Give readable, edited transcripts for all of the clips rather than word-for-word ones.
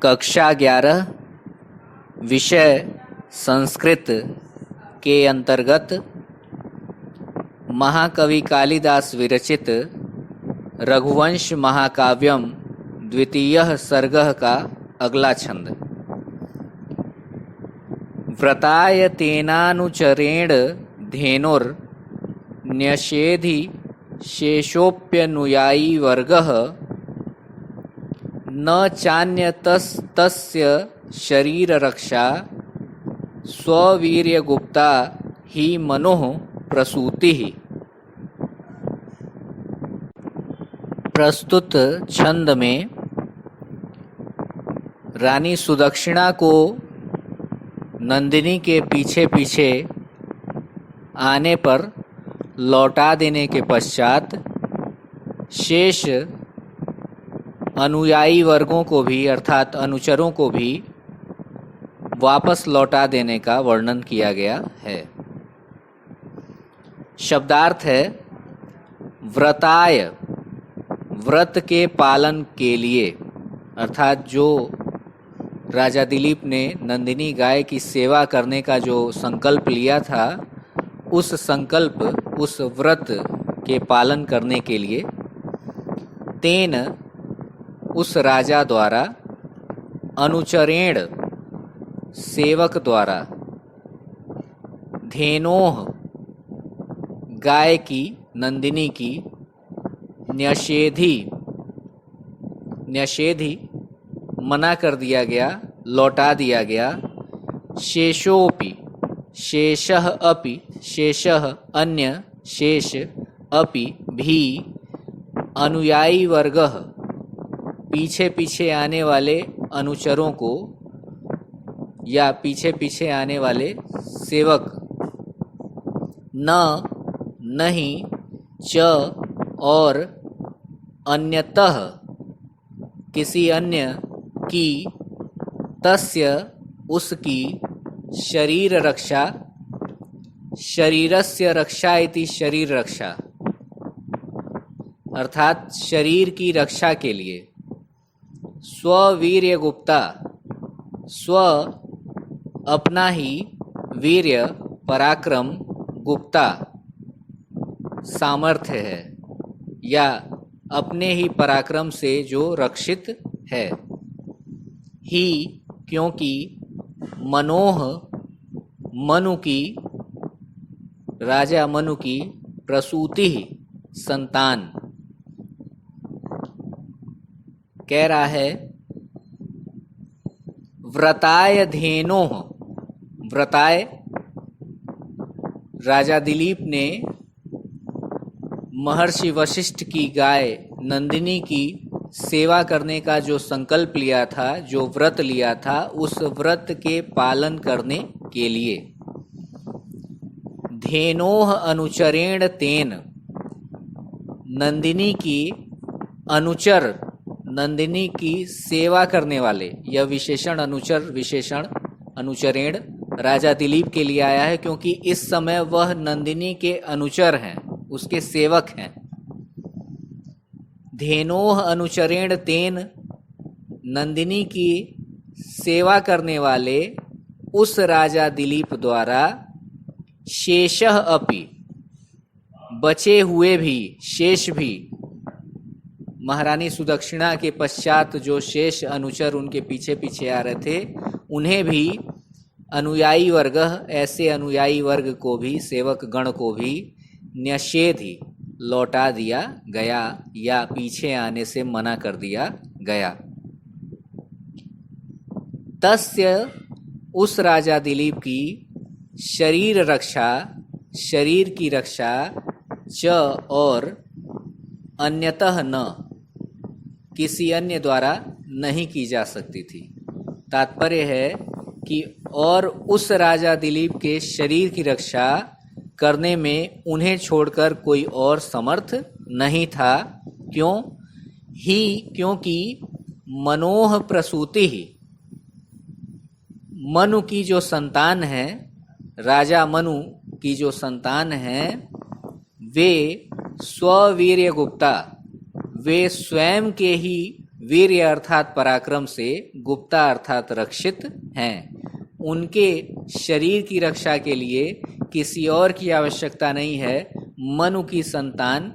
कक्षा 11 विषय संस्कृत के अंतर्गत महाकवि कालिदास विरचित रघुवंश महाकाव्यम द्वितीयः सर्गः का अगला छंद। व्रताय तेनानुचरेण धेनुर न्यषेधि शेषोप्यनुयायी वर्गः न चान्यतस्तस्य शरीर रक्षा स्ववीर्यगुप्ता ही मनोः प्रसूतिः। प्रस्तुत छंद में रानी सुदक्षिणा को नंदिनी के पीछे पीछे आने पर लौटा देने के पश्चात शेष अनुयायी वर्गों को भी अर्थात अनुचरों को भी वापस लौटा देने का वर्णन किया गया है। शब्दार्थ है व्रताय, व्रत के पालन के लिए, अर्थात जो राजा दिलीप ने नंदिनी गाय की सेवा करने का जो संकल्प लिया था, उस संकल्प, उस व्रत के पालन करने के लिए तेन, उस राजा द्वारा, अनुचरेण, सेवक द्वारा, धेनोह, गाय की, नंदिनी की, न्यषेधि, न्यषेधि मना कर दिया गया, लौटा दिया गया, शेषोपि, शेषः अपि, शेषः अन्य, शेष अपि भी, अनुयायी वर्गः पीछे पीछे आने वाले अनुचरों को या पीछे पीछे आने वाले सेवक, न, नहीं, च और अन्यतः किसी अन्य की, तस्य उसकी, शरीर रक्षा, शरीरस्य रक्षा इति शरीर रक्षा, अर्थात शरीर की रक्षा के लिए, स्ववीर्य गुप्ता, स्व अपना ही वीर्य, पराक्रम, गुप्ता सामर्थ्य है या अपने ही पराक्रम से जो रक्षित है, ही क्योंकि मनोह, मनु की, राजा मनु की, प्रसूति संतान, कह रहा है व्रताय धेनोह, व्रताय, राजा दिलीप ने महर्षि वशिष्ठ की गाय नंदिनी की सेवा करने का जो संकल्प लिया था, जो व्रत लिया था, उस व्रत के पालन करने के लिए धेनोह अनुचरेण तेन, नंदिनी की अनुचर, नंदिनी की सेवा करने वाले, यह विशेषण अनुचर, विशेषण अनुचरेण राजा दिलीप के लिए आया है क्योंकि इस समय वह नंदिनी के अनुचर हैं, उसके सेवक हैं। धेनोह अनुचरेण तेन, नंदिनी की सेवा करने वाले उस राजा दिलीप द्वारा, शेषः अपि, बचे हुए भी, शेष भी, महारानी सुदक्षिणा के पश्चात जो शेष अनुचर उनके पीछे पीछे आ रहे थे, उन्हें भी अनुयायी वर्ग, ऐसे अनुयायी वर्ग को भी, सेवक गण को भी न्यषेधि, लौटा दिया गया या पीछे आने से मना कर दिया गया। तस्य, उस राजा दिलीप की, शरीर रक्षा, शरीर की रक्षा, च और अन्यतः न, किसी अन्य द्वारा नहीं की जा सकती थी। तात्पर्य है कि और उस राजा दिलीप के शरीर की रक्षा करने में उन्हें छोड़कर कोई और समर्थ नहीं था। क्यों? ही क्योंकि मनोह प्रसूति ही, मनु की जो संतान है, राजा मनु की जो संतान है, वे स्ववीर्य गुप्ता, वे स्वयं के ही वीर्य अर्थात पराक्रम से गुप्ता अर्थात रक्षित हैं। उनके शरीर की रक्षा के लिए किसी और की आवश्यकता नहीं है। मनु की संतान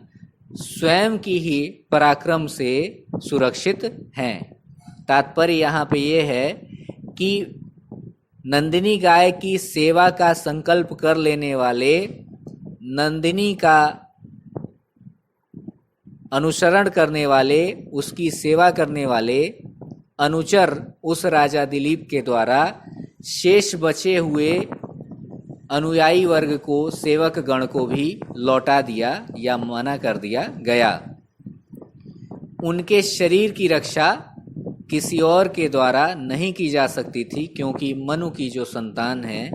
स्वयं की ही पराक्रम से सुरक्षित हैं। तात्पर्य यहाँ पे ये है कि नंदिनी गाय की सेवा का संकल्प कर लेने वाले, नंदिनी का अनुसरण करने वाले, उसकी सेवा करने वाले अनुचर उस राजा दिलीप के द्वारा शेष बचे हुए अनुयायी वर्ग को, सेवक गण को भी लौटा दिया या मना कर दिया गया। उनके शरीर की रक्षा किसी और के द्वारा नहीं की जा सकती थी, क्योंकि मनु की जो संतान है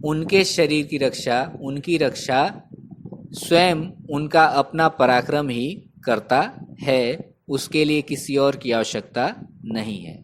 उनके शरीर की रक्षा, उनकी रक्षा स्वयं उनका अपना पराक्रम ही करता है। उसके लिए किसी और की आवश्यकता नहीं है।